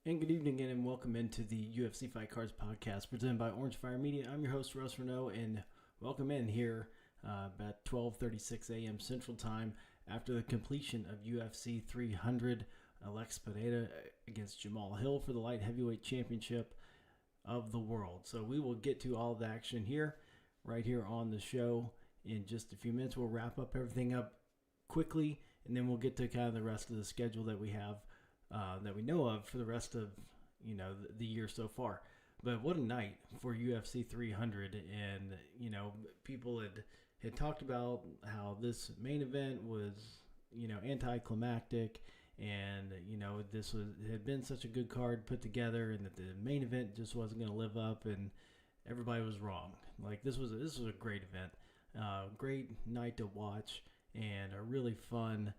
And good evening again, and welcome into the UFC Fight Cards podcast presented by Orange Fire Media. I'm your host, Russ Renault, and welcome in here about 12:36 a.m. Central Time after the completion of UFC 300. Alex Pereira against Jamal Hill for the light heavyweight championship of the world. So we will get to all the action here, right here on the show in just a few minutes. We'll wrap up everything up quickly, and then we'll get to kind of the rest of the schedule that we have. That we know of for the rest of the year so far. But what a night for UFC 300, and people had talked about how this main event was anticlimactic, and this had been such a good card put together, and that the main event just wasn't going to live up, and everybody was wrong. Like this was a great event, great night to watch, and a really fun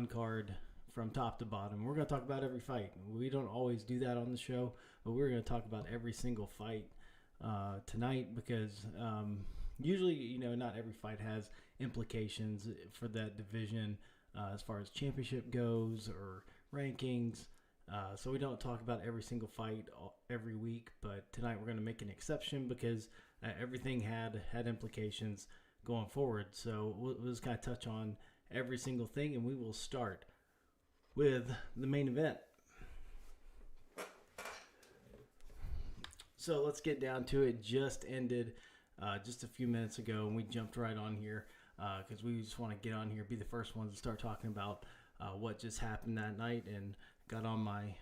card. From top to bottom. We're going to talk about every fight. We don't always do that on the show, but we're going to talk about every single fight tonight because usually, not every fight has implications for that division as far as championship goes or rankings. So we don't talk about every single fight every week, but tonight we're going to make an exception because everything had implications going forward. So we'll just kind of touch on every single thing, and we will start with the main event. So let's get down to it. Just ended just a few minutes ago, and we jumped right on here because we just want to get on here, be the first ones to start talking about what just happened that night, and got on my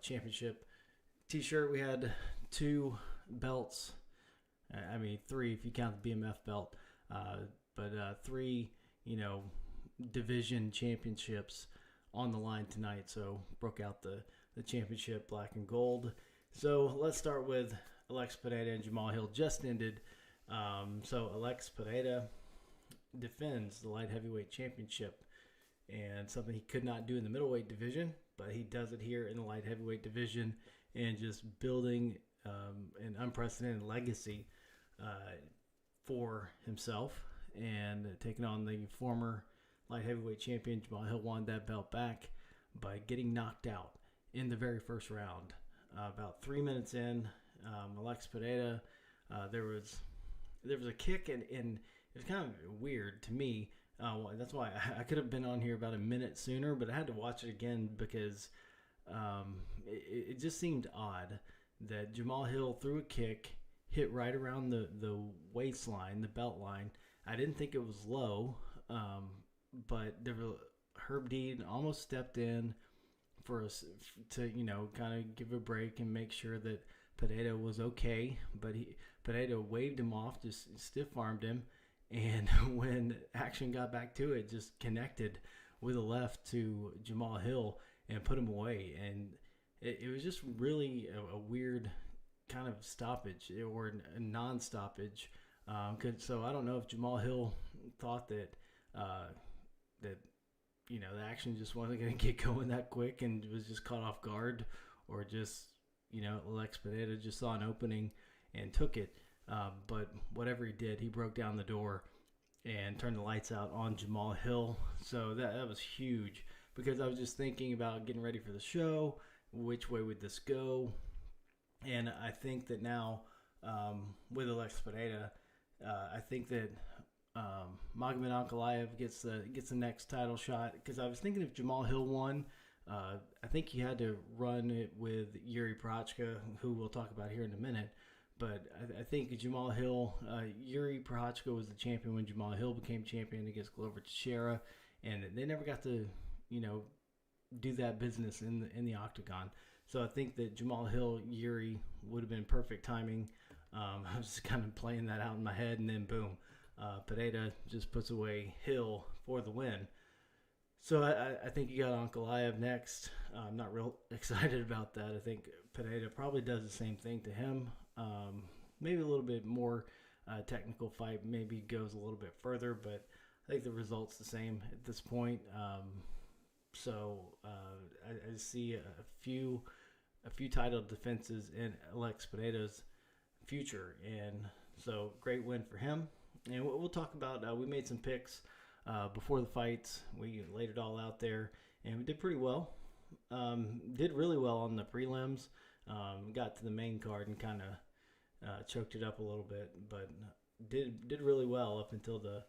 championship t-shirt. We had 2 belts. I mean 3 if you count the BMF belt, but 3 division championships on the line tonight. So broke out the championship black and gold. So let's start with Alex Pereira and Jamal Hill. Just ended. So Alex Pereira defends the light heavyweight championship, and something he could not do in the middleweight division, but he does it here in the light heavyweight division, and just building an unprecedented legacy for himself, and taking on the former light heavyweight champion. Jamal Hill won that belt back by getting knocked out in the very first round. About 3 minutes in, Alex Pereira, there was a kick, and it was kind of weird to me. That's why I could have been on here about a minute sooner, but I had to watch it again because it just seemed odd that Jamal Hill threw a kick, hit right around the waistline, the belt line. I didn't think it was low. But Herb Dean almost stepped in for us to kind of give a break and make sure that Pereira was okay. But Pereira waved him off, just stiff-armed him, and when action got back to it, just connected with a left to Jamal Hill and put him away. And it was just really a weird kind of stoppage or a non-stoppage. So I don't know if Jamal Hill thought that the action just wasn't going to get going that quick and was just caught off guard, or just Alex Pereira just saw an opening and took it. But whatever he did, he broke down the door and turned the lights out on Jamal Hill. So that was huge, because I was just thinking about getting ready for the show, which way would this go, and I think that now with Alex Pereira, I think that Magomed Ankalaev gets the next title shot, because I was thinking if Jamal Hill won, I think he had to run it with Yuri Prochazka, who we'll talk about here in a minute. But I think Jamal Hill, Yuri Prochazka was the champion when Jamal Hill became champion against Glover Teixeira, and they never got to do that business in the octagon. So I think that Jamal Hill Yuri would have been perfect timing. I was just kind of playing that out in my head, and then boom. Pereira just puts away Hill for the win. So I think you got Ankalaev next. I'm not real excited about that. I think Pereira probably does the same thing to him. Maybe a little bit more technical fight. Maybe goes a little bit further, but I think the result's the same at this point. So I see a few title defenses in Alex Pereira's future, and so great win for him. And we'll talk about, we made some picks before the fights. We laid it all out there, and we did pretty well. did really well on the prelims. Got to the main card and kind of choked it up a little bit, but did really well up until the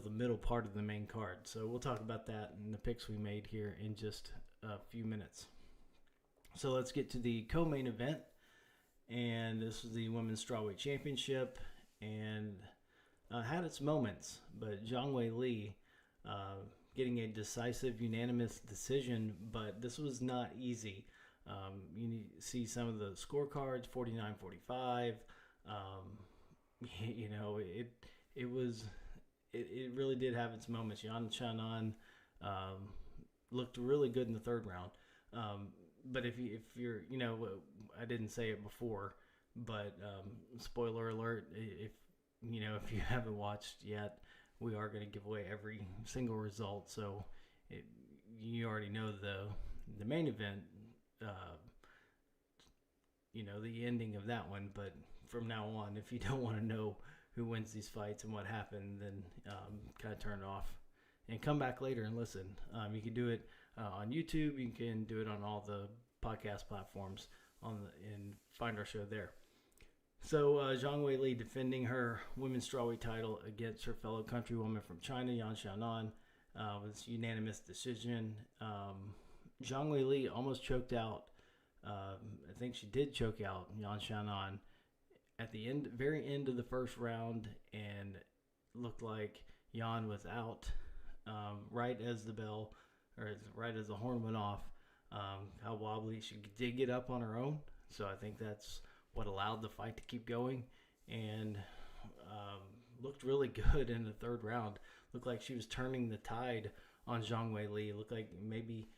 middle part of the main card. So we'll talk about that and the picks we made here in just a few minutes. So let's get to the co-main event, and this was the Women's Strawweight Championship, and had its moments, but Zhang Weili getting a decisive, unanimous decision, but this was not easy. You see some of the scorecards, 49-45. It really did have its moments. Yan Xiaonan looked really good in the third round. But if you're, I didn't say it before, but spoiler alert, if you haven't watched yet, we are going to give away every single result. So you already know the main event, the ending of that one. But from now on, if you don't want to know who wins these fights and what happened, then kind of turn it off and come back later and listen. You can do it on YouTube. You can do it on all the podcast platforms and find our show there. So Zhang Weili defending her women's strawweight title against her fellow countrywoman from China, Yan Xiaonan, was unanimous decision. Zhang Weili almost choked out. I think she did choke out Yan Xiaonan at the very end of the first round, and looked like Yan was out right as the bell, or right as the horn went off. How wobbly, she did get up on her own, so I think that's what allowed the fight to keep going, and looked really good in the third round. Looked like she was turning the tide on Zhang Weili. Looked like maybe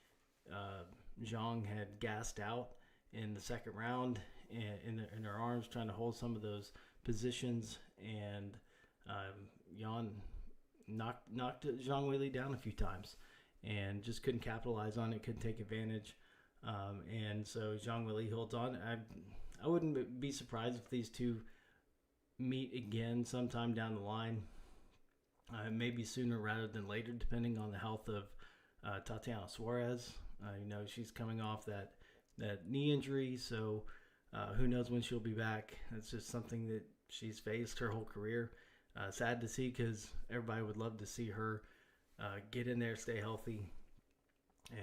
Zhang had gassed out in the second round in her arms, trying to hold some of those positions, and Yan knocked Zhang Weili down a few times and just couldn't capitalize on it, couldn't take advantage. And so Zhang Weili holds on. I wouldn't be surprised if these two meet again sometime down the line, maybe sooner rather than later, depending on the health of Tatiana Suarez. She's coming off that knee injury, so who knows when she'll be back. It's just something that she's faced her whole career. Sad to see, because everybody would love to see her get in there, stay healthy,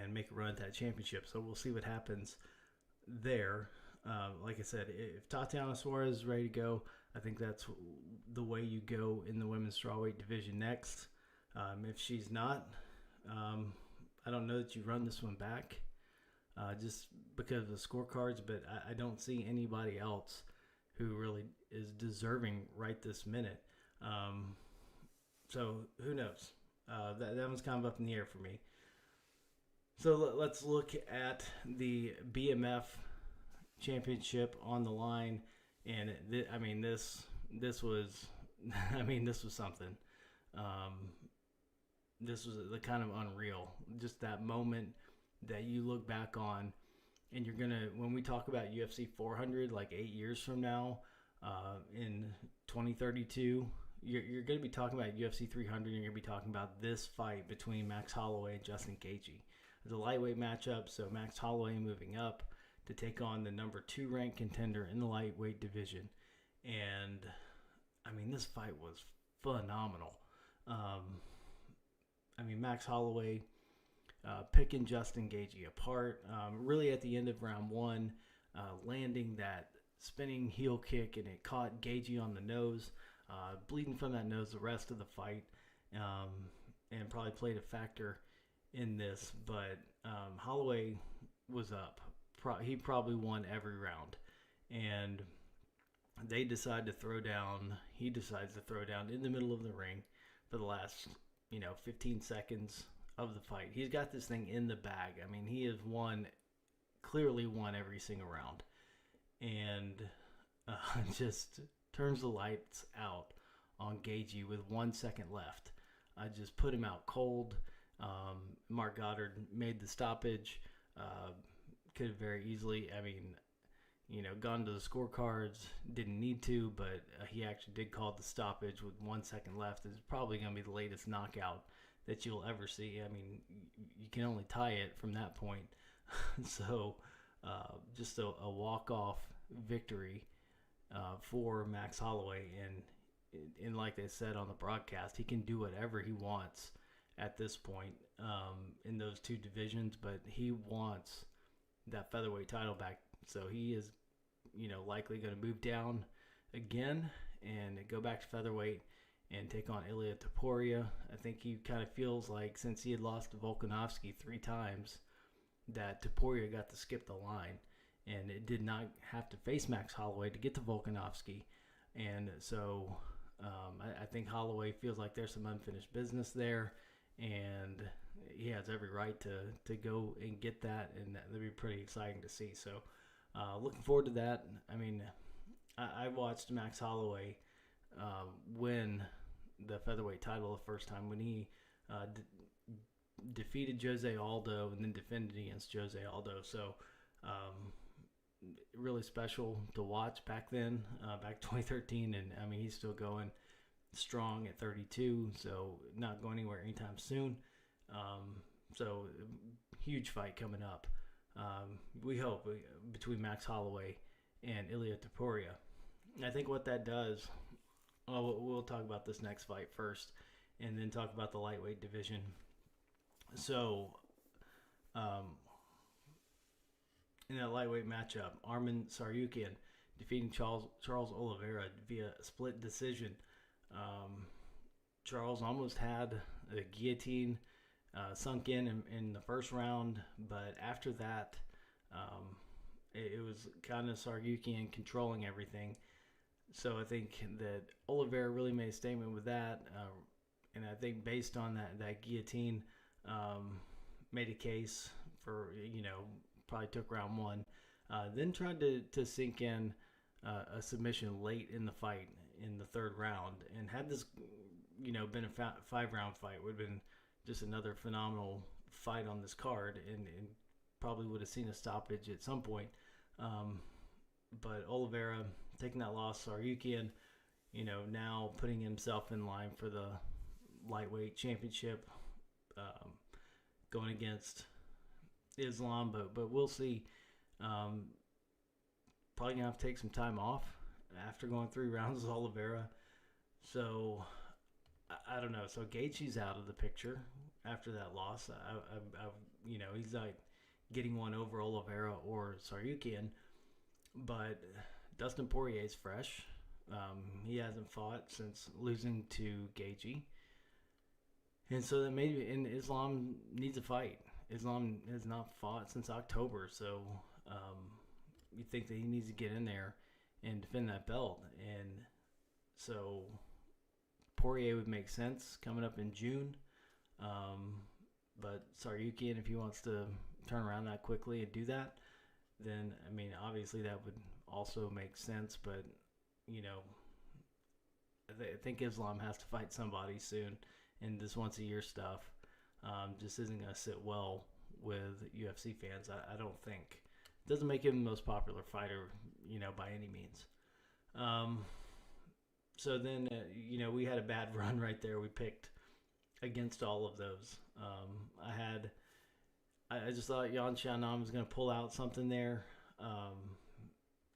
and make a run at that championship. So we'll see what happens there. Like I said, if Tatiana Suarez is ready to go, I think that's the way you go in the women's strawweight division next. If she's not, I don't know that you run this one back just because of the scorecards, but I don't see anybody else who really is deserving right this minute. So who knows? That one's kind of up in the air for me. So let's look at the BMF championship on the line, and this was something. This was the kind of unreal, just that moment that you look back on, and you're gonna, when we talk about UFC 400 like 8 years from now, in 2032, you're gonna be talking about UFC 300. You're gonna be talking about this fight between Max Holloway and Justin Gaethje. It's a lightweight matchup, so Max Holloway moving up to take on the number 2 ranked contender in the lightweight division. And this fight was phenomenal. Max Holloway picking Justin Gaethje apart, really at the end of round 1, landing that spinning heel kick, and it caught Gaethje on the nose, bleeding from that nose the rest of the fight, and probably played a factor in this. But Holloway was up. He probably won every round, and they decide to throw down. He decides to throw down in the middle of the ring for the last 15 seconds of the fight. He's got this thing in the bag. He has clearly won every single round, and just turns the lights out on Gaethje with 1 second left. I just put him out cold. Mark Goddard made the stoppage. Could have very easily, gone to the scorecards. Didn't need to, but he actually did call the stoppage with 1 second left. It's probably going to be the latest knockout that you'll ever see. I mean, you can only tie it from that point. So just a walk-off victory for Max Holloway. And like they said on the broadcast, he can do whatever he wants at this point in those two divisions, but he wants that featherweight title back. So he is, likely going to move down again and go back to featherweight and take on Ilia Topuria. I think he kind of feels like, since he had lost to Volkanovski 3 times, that Topuria got to skip the line and it did not have to face Max Holloway to get to Volkanovski. And so I think Holloway feels like there's some unfinished business there, and he has every right to go and get that, and that'd be pretty exciting to see. So looking forward to that. I mean, I watched Max Holloway win the featherweight title the first time when he defeated Jose Aldo and then defended against Jose Aldo. So really special to watch back then, back 2013. And I mean, he's still going strong at 32, so not going anywhere anytime soon. So huge fight coming up. We hope, between Max Holloway and Ilia Topuria. I think what that does, we'll talk about this next fight first, and then talk about the lightweight division. So, in that lightweight matchup, Arman Tsarukyan defeating Charles Oliveira via split decision. Charles almost had a guillotine sunk in the first round, but after that, it was kind of Tsarukyan controlling everything. So I think that Oliveira really made a statement with that, and I think based on that guillotine, made a case for, probably took round 1, then tried to sink in a submission late in the fight in the 3rd round, and had this, been a 5-round fight, would have been just another phenomenal fight on this card, and probably would have seen a stoppage at some point. But Oliveira taking that loss, Tsarukyan, now putting himself in line for the lightweight championship, going against Islam, but we'll see. Probably gonna have to take some time off after going 3 rounds with Oliveira. So I don't know. So Gaethje's out of the picture after that loss. He's like getting one over Oliveira or Tsarukyan, but Dustin Poirier's fresh. He hasn't fought since losing to Gaethje. And so that maybe Islam needs a fight. Islam has not fought since October, so you think that he needs to get in there and defend that belt. And so Poirier would make sense coming up in June. But Tsarukyan, if he wants to turn around that quickly and do that, then, I mean, obviously that would also make sense. But, I think Islam has to fight somebody soon. And this once-a-year stuff just isn't going to sit well with UFC fans, I don't think. It doesn't make him the most popular fighter, by any means. So then, we had a bad run right there. We picked against all of those. I just thought Yan Xiaonan was going to pull out something there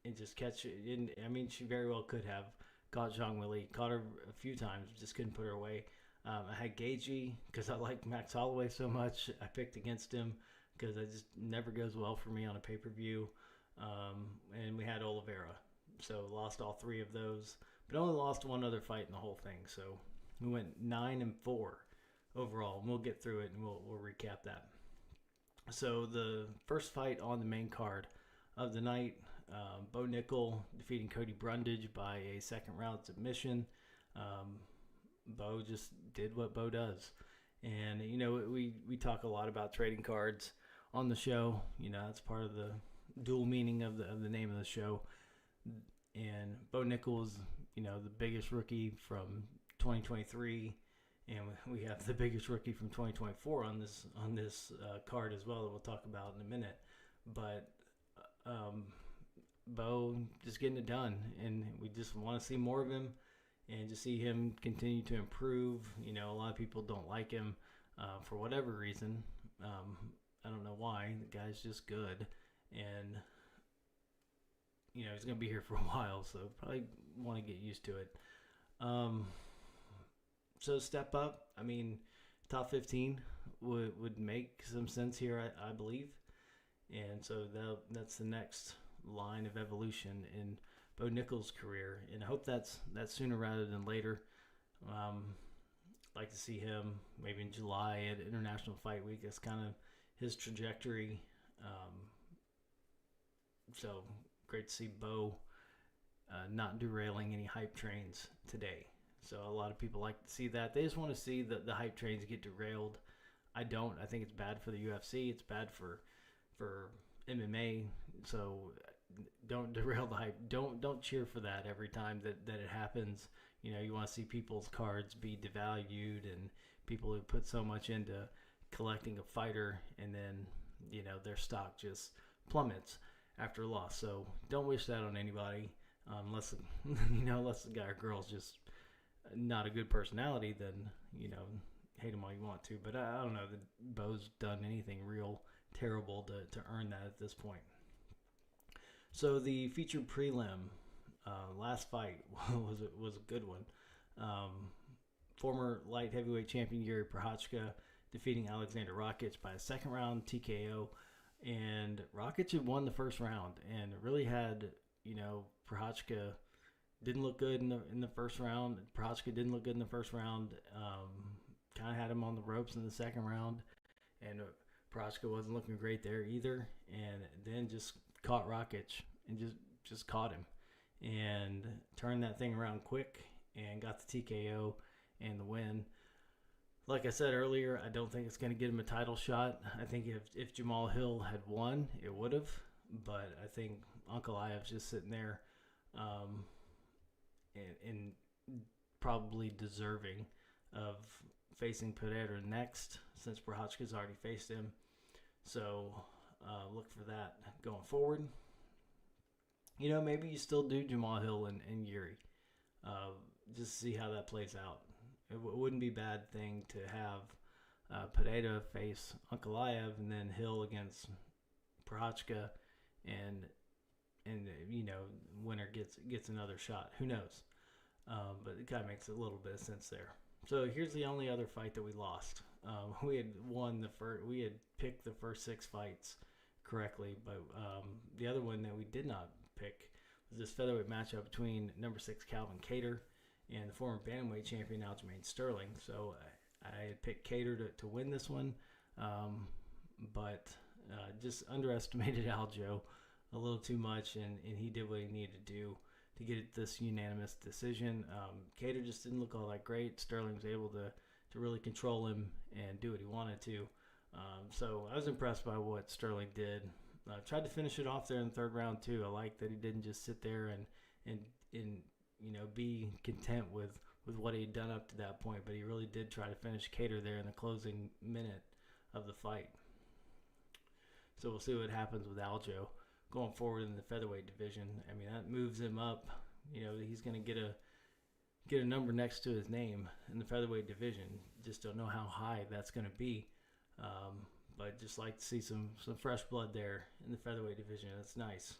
and just catch it. She very well could have caught Zhang Weili. Caught her a few times, just couldn't put her away. I had Gaethje because I like Max Holloway so much. I picked against him because it just never goes well for me on a pay-per-view. And we had Oliveira. So lost all 3 of those, but only lost one other fight in the whole thing. So we went 9-4 overall, and we'll get through it and we'll recap that. So the first fight on the main card of the night, Bo Nickel defeating Cody Brundage by a 2nd round submission. Bo just did what Bo does. And, we talk a lot about trading cards on the show. That's part of the dual meaning of the name of the show. And Bo Nickel is, the biggest rookie from 2023. And we have the biggest rookie from 2024 on this card as well that we'll talk about in a minute. But Bo just getting it done. And we just want to see more of him. And just see him continue to improve. A lot of people don't like him. for whatever reason. I don't know why. The guy's just good, and he's gonna be here for a while, so probably want to get used to it. Um, so step up. I mean, top 15 would make some sense here, I believe, and so that's the next line of evolution in Bo Nickal's career, and I hope that's sooner rather than later. Like to see him maybe in July at International Fight Week. That's kind of his trajectory. Um, so great to see Bo not derailing any hype trains today. So a lot of people like to see that. They just want to see the hype trains get derailed. I don't. I think it's bad for the UFC. It's bad for MMA. So don't derail the hype. Don't cheer for that every time that it happens. You want to see people's cards be devalued and people who put so much into collecting a fighter, and then their stock just plummets after a loss. So don't wish that on anybody, unless unless the guy or girl's just not a good personality. Then hate him all you want to. But I don't know that Bo's done anything real terrible to earn that at this point. So the featured prelim, last fight was a good one. Former light heavyweight champion Yuri Prochazka defeating Alexander Rakic by a second round TKO, and Rakic had won the first round, and it really had Prochazka didn't look good in the first round. Prochazka didn't look good in the first round. Kind of had him on the ropes in the second round, and Prochazka wasn't looking great there either. And then just caught Rakic and just caught him and turned that thing around quick and got the TKO and the win. Like I said earlier, I don't think it's going to get him a title shot. I think if Jamal Hill had won, it would have. But I think Ankalaev's just sitting there and probably deserving of facing Pereira next, since Prochazka's already faced him. So look for that going forward. Maybe you still do Jamal Hill and Yuri. Just see how that plays out. It wouldn't be a bad thing to have Pereira face Ankalaev and then Hill against Prochazka, and winner gets another shot. Who knows? But it kind of makes a little bit of sense there. So here's the only other fight that we lost. We had we had picked the first 6 fights correctly, but the other one that we did not pick was this featherweight matchup between number 6 Calvin Kattar and the former bantamweight champion Aljamain Sterling. So I had picked Kattar to win this one, but just underestimated Aljo a little too much, and he did what he needed to do to get this unanimous decision. Kattar just didn't look all that great. Sterling was able to really control him and do what he wanted to. So I was impressed by what Sterling did. Tried to finish it off there in the third round too. I like that he didn't just sit there and be content with what he'd done up to that point, but he really did try to finish Kattar there in the closing minute of the fight. So we'll see what happens with Aljo going forward in the featherweight division. I mean, that moves him up. He's going to get a number next to his name in the featherweight division. Just don't know how high that's going to be. But just like to see some fresh blood there in the featherweight division. That's nice.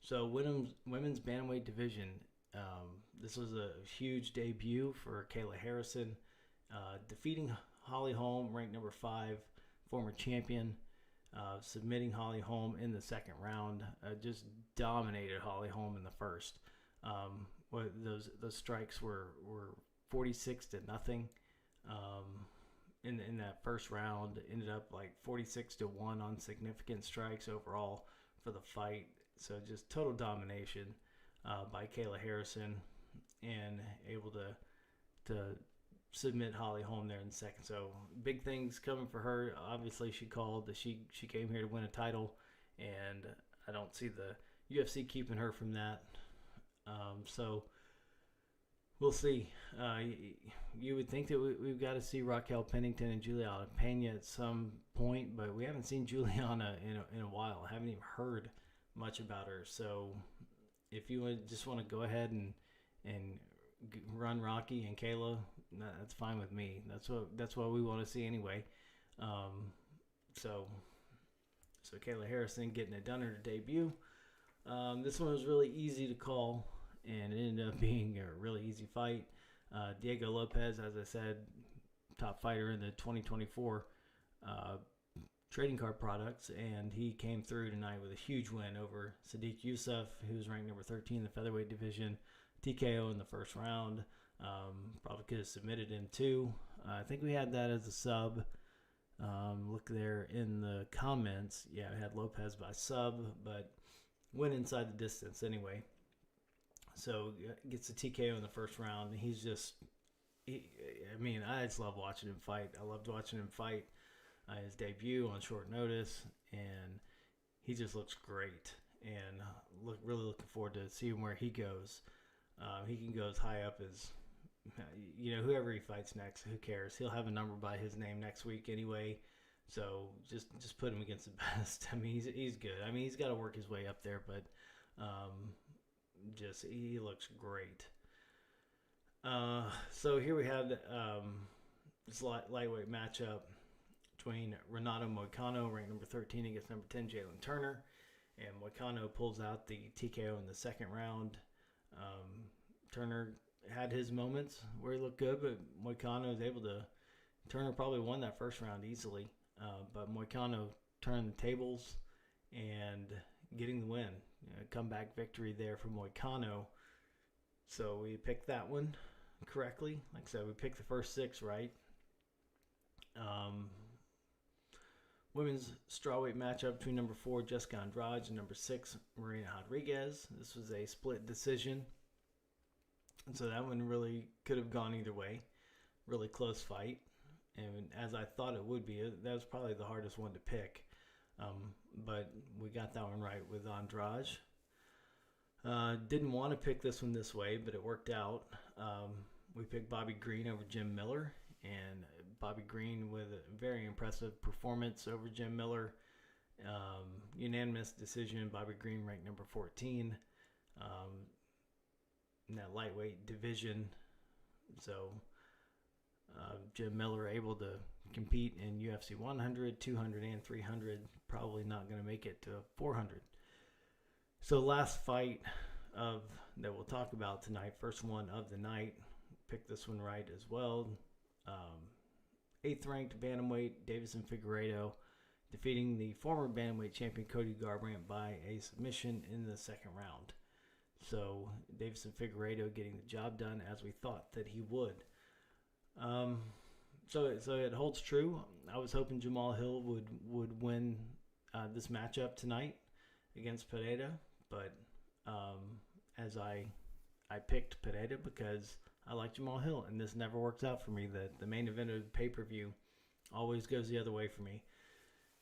So women's bantamweight division. This was a huge debut for Kayla Harrison, defeating Holly Holm, ranked number 5, former champion, submitting Holly Holm in the second round. Just dominated Holly Holm in the first. Those strikes were 46-0. In that first round, ended up like 46-1 on significant strikes overall for the fight. So just total domination by Kayla Harrison, and able to submit Holly Holm there in the second. So big things coming for her. Obviously, she called that she came here to win a title, and I don't see the UFC keeping her from that. So we'll see. You would think that we've got to see Raquel Pennington and Juliana Pena at some point, but we haven't seen Juliana in a while. I haven't even heard much about her. So if you just want to go ahead and run Rocky and Kayla, that's fine with me. That's what we want to see anyway. Um, so Kayla Harrison getting it done her debut. This one was really easy to call, and it ended up being a really easy fight. Diego Lopez, as I said, top fighter in the 2024 trading card products, and he came through tonight with a huge win over Sadiq Youssef, who was ranked number 13 in the featherweight division. TKO in the first round. Probably could have submitted him too. I think we had that as a sub. Look there in the comments. Yeah, I had Lopez by sub, but went inside the distance anyway. So gets a TKO in the first round. I just love watching him fight. I loved watching him fight his debut on short notice, and he just looks great. And really looking forward to seeing where he goes. He can go as high up as, whoever he fights next. Who cares? He'll have a number by his name next week anyway. So just put him against the best. I mean, he's good. I mean, he's got to work his way up there, but he looks great. So here we have this lightweight matchup between Renato Moicano, ranked number 13, against number 10, Jalen Turner. And Moicano pulls out the TKO in the second round. Turner had his moments where he looked good, but Moicano was able to. Turner probably won that first round easily, but Moicano turned the tables and getting the win. Comeback victory there for Moicano. So we picked that one correctly. Like I said, we picked the first 6 right. Women's strawweight matchup between number 4, Jessica Andrade, and number 6, Marina Rodriguez. This was a split decision. And so that one really could have gone either way. Really close fight. And as I thought it would be, that was probably the hardest one to pick. But we got that one right with Andrade. Didn't want to pick this one this way, but it worked out. We picked Bobby Green over Jim Miller. And Bobby Green with a very impressive performance over Jim Miller. Unanimous decision. Bobby Green ranked number 14 in that lightweight division. So Jim Miller able to compete in UFC 100, 200, and 300. Probably not going to make it to 400. So last fight that we'll talk about tonight, first one of the night. Picked this one right as well. 8th ranked bantamweight Davison Figueiredo defeating the former bantamweight champion Cody Garbrandt by a submission in the second round. So Davison Figueiredo getting the job done as we thought that he would. So it holds true. I was hoping Jamal Hill would win this matchup tonight against Pereira, but as I picked Pereira because I like Jamal Hill, and this never works out for me. The main event of the pay-per-view always goes the other way for me.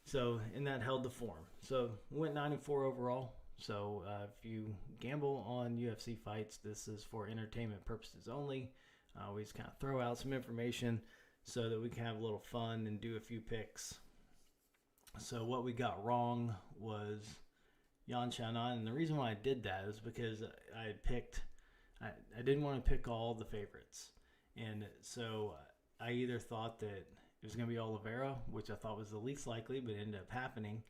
So, and that held the form. So, went 9-4 overall. So, if you gamble on UFC fights, this is for entertainment purposes only. We just kind of throw out some information so that we can have a little fun and do a few picks. So, what we got wrong was Yan Xiaonan, and the reason why I did that is because I had picked... I didn't want to pick all the favorites. And so I either thought that it was going to be Oliveira, which I thought was the least likely, but it ended up happening.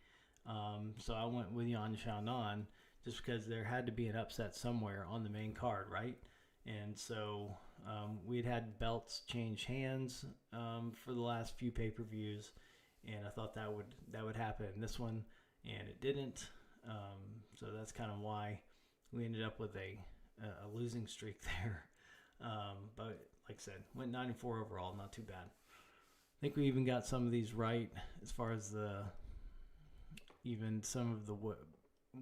So I went with Yan Xiaonan just because there had to be an upset somewhere on the main card, right? And so we'd had belts change hands for the last few pay-per-views, and I thought that would happen in this one, and it didn't. So that's kind of why we ended up with a losing streak there. But like I said, went 9-4 overall, not too bad. I think we even got some of these right as far as some of the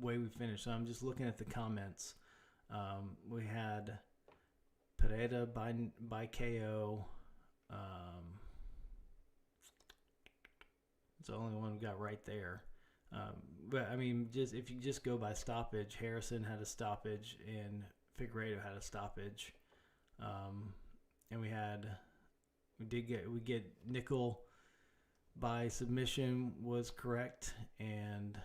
way we finished. So I'm just looking at the comments. We had Pereira by KO. It's the only one we got right there. But I mean, if you just go by stoppage, Harrison had a stoppage and Figueiredo had a stoppage, and we get Nickel by submission was correct, and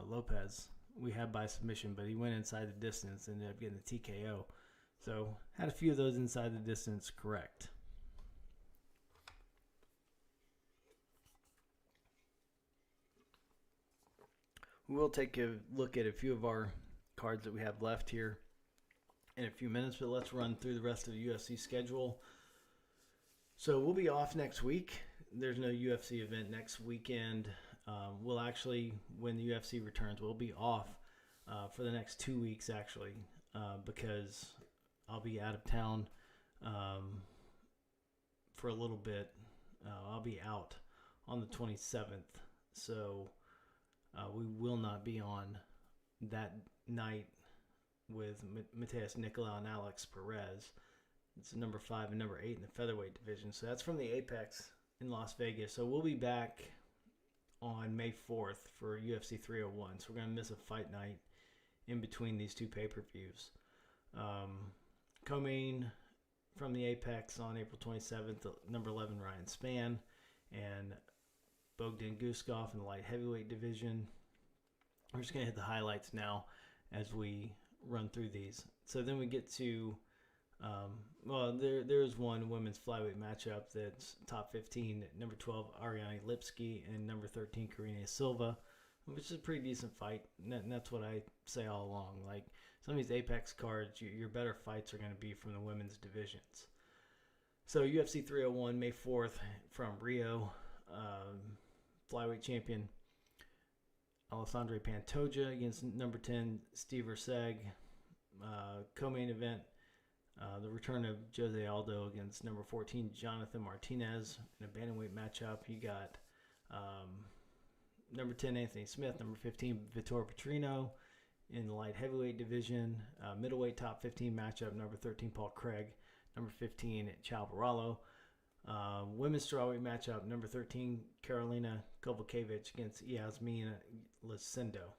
Lopez we had by submission, but he went inside the distance and ended up getting the TKO. So had a few of those inside the distance correct. We'll take a look at a few of our cards that we have left here in a few minutes, but let's run through the rest of the UFC schedule. So we'll be off next week. There's no UFC event next weekend. We'll actually, when the UFC returns, we'll be off for the next 2 weeks actually, because I'll be out of town for a little bit. I'll be out on the 27th, so we will not be on that night with Mateus Nicolau and Alex Perez. It's number 5 and number 8 in the featherweight division. So that's from the Apex in Las Vegas. So we'll be back on May 4th for UFC 301. So we're going to miss a fight night in between these two pay-per-views. Co-main from the Apex on April 27th, number 11 Ryan Spann and Bogdan Guskov in the light heavyweight division. We're just going to hit the highlights now as we run through these. So then we get to, there's one women's flyweight matchup that's top 15, number 12 Ariane Lipski and number 13 Karina Silva, which is a pretty decent fight. And that's what I say all along. Like some of these Apex cards, your better fights are going to be from the women's divisions. So UFC 301, May 4th from Rio, flyweight champion Alessandro Pantoja against number 10 Steve Erceg. Co-main event, the return of Jose Aldo against number 14 Jonathan Martinez in a bantamweight matchup. You got number 10 Anthony Smith, number 15 Vitor Petrino in the light heavyweight division. Middleweight top 15 matchup, number 13 Paul Craig, number 15 Chao Barallo. Women's strawweight matchup, number 13 Karolina Kovalkiewicz against Yasmin Lasindo.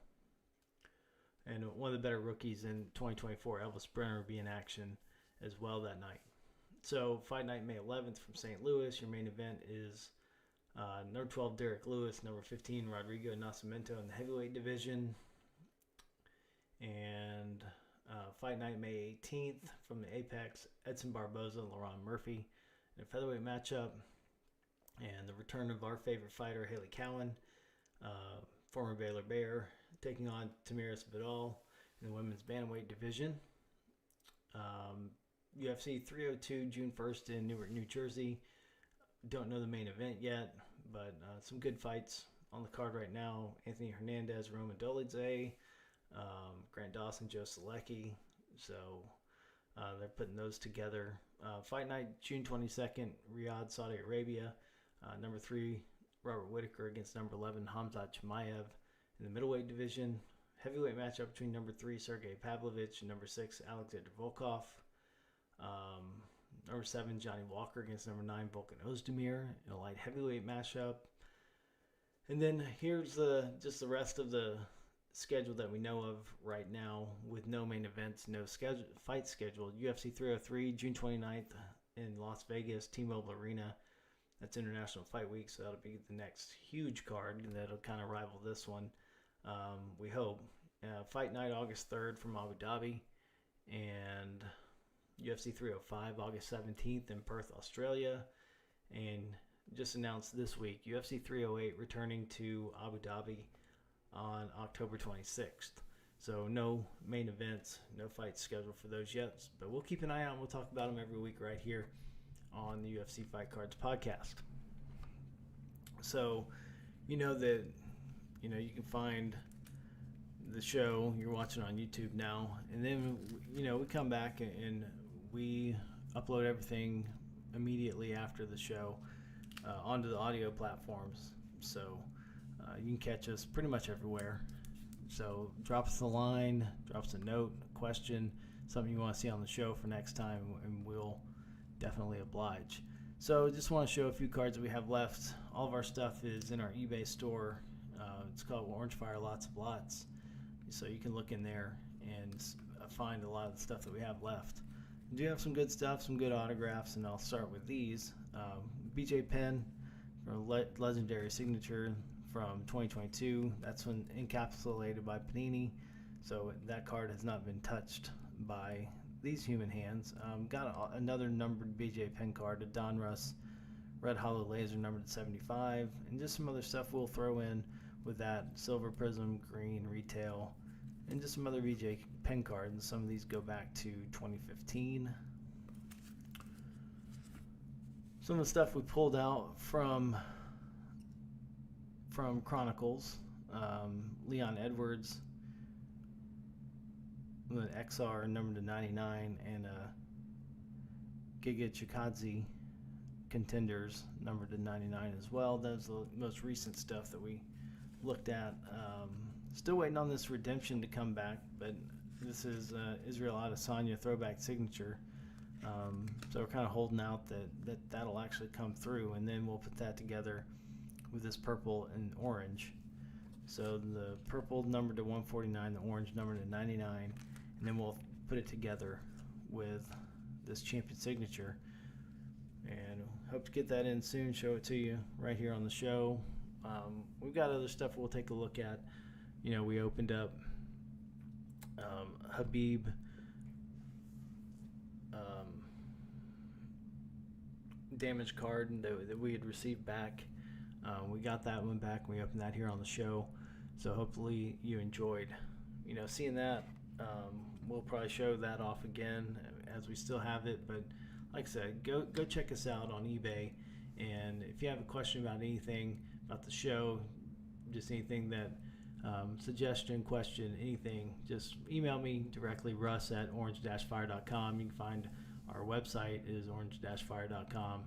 And one of the better rookies in 2024, Elvis Brenner, will be in action as well that night. So fight night May 11th from St. Louis. Your main event is number 12 Derek Lewis, number 15 Rodrigo Nascimento in the heavyweight division. And fight night May 18th from the Apex, Edson Barboza and Laurent Murphy in a featherweight matchup. And the return of our favorite fighter, Haley Cowan, former Baylor Bear, taking on Tamiris Vidal in the women's bantamweight division. UFC 302, June 1st in Newark, New Jersey. Don't know the main event yet, but some good fights on the card right now. Anthony Hernandez, Roman Dolidze, Grant Dawson, Joe Selecki. So they're putting those together. Fight night, June 22nd, Riyadh, Saudi Arabia. Number 3, Robert Whitaker against number 11, Hamzat Chimaev in the middleweight division. Heavyweight matchup between number 3, Sergey Pavlovich, and number 6, Alexander Volkov. Number 7, Johnny Walker against number 9, Volkan Ozdemir in a light heavyweight matchup. And then here's just the rest of the schedule that we know of right now with no main events, no fight scheduled. UFC 303, June 29th in Las Vegas, T-Mobile Arena. That's International Fight Week, so that'll be the next huge card that'll kind of rival this one, we hope. Fight night August 3rd from Abu Dhabi, and UFC 305 August 17th in Perth, Australia. And just announced this week, UFC 308 returning to Abu Dhabi on October 26th. So no main events, no fights scheduled for those yet, but we'll keep an eye out and we'll talk about them every week right here on the UFC Fight Cards podcast. So you know that you can find the show you're watching on YouTube now, and then we come back and we upload everything immediately after the show onto the audio platforms. So you can catch us pretty much everywhere. So drop us a line, drop us a note, a question, something you want to see on the show for next time, and we'll definitely oblige. So just want to show a few cards that we have left. All of our stuff is in our eBay store. It's called Orange Fire Lots of Lots. So you can look in there and find a lot of the stuff that we have left. We do have some good stuff, some good autographs, and I'll start with these. BJ Penn for legendary signature from 2022. That's when encapsulated by Panini. So that card has not been touched by these human hands. Got another numbered BJ pen card, a Donruss Red Hollow Laser numbered to 75, and just some other stuff we'll throw in with that. Silver Prism, green retail, and just some other BJ pen cards. And some of these go back to 2015. Some of the stuff we pulled out from Chronicles, Leon Edwards, an XR numbered to 99, and a Giga Chikadze Contenders numbered to 99 as well. That's the most recent stuff that we looked at. Still waiting on this Redemption to come back, but this is Israel Adesanya throwback signature. So we're kind of holding out that'll actually come through, and then we'll put that together with this purple and orange. So the purple numbered to 149, the orange numbered to 99, and then we'll put it together with this champion signature. And hope to get that in soon, show it to you right here on the show. We've got other stuff we'll take a look at. We opened up Habib damage card that we had received back. We got that one back, and we opened that here on the show. So hopefully you enjoyed, seeing that. We'll probably show that off again as we still have it. But like I said, go check us out on eBay. And if you have a question about anything about the show, just anything that suggestion, question, anything, just email me directly, russ@orange-fire.com. You can find our website is orange-fire.com.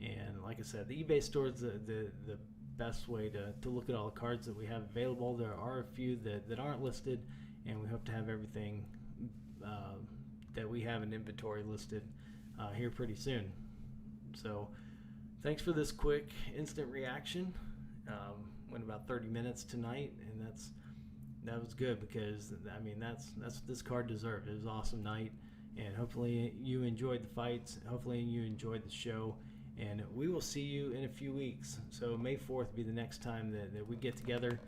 And like I said, the eBay store is the best way to look at all the cards that we have available. There are a few that aren't listed, and we hope to have everything that we have in inventory listed here pretty soon. So thanks for this quick instant reaction. Went about 30 minutes tonight, and that was good, because that's what this card deserved. It was an awesome night, and hopefully you enjoyed the fights. Hopefully you enjoyed the show, and we will see you in a few weeks. So May 4th will be the next time that we get together,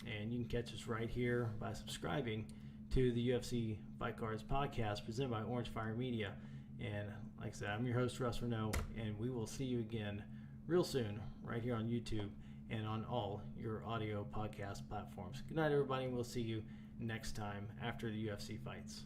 and you can catch us right here by subscribing to the UFC Fight Cards podcast presented by Orange Fire Media. And like I said, I'm your host, Russ Renault, and we will see you again real soon right here on YouTube and on all your audio podcast platforms. Good night, everybody, and we'll see you next time after the UFC fights.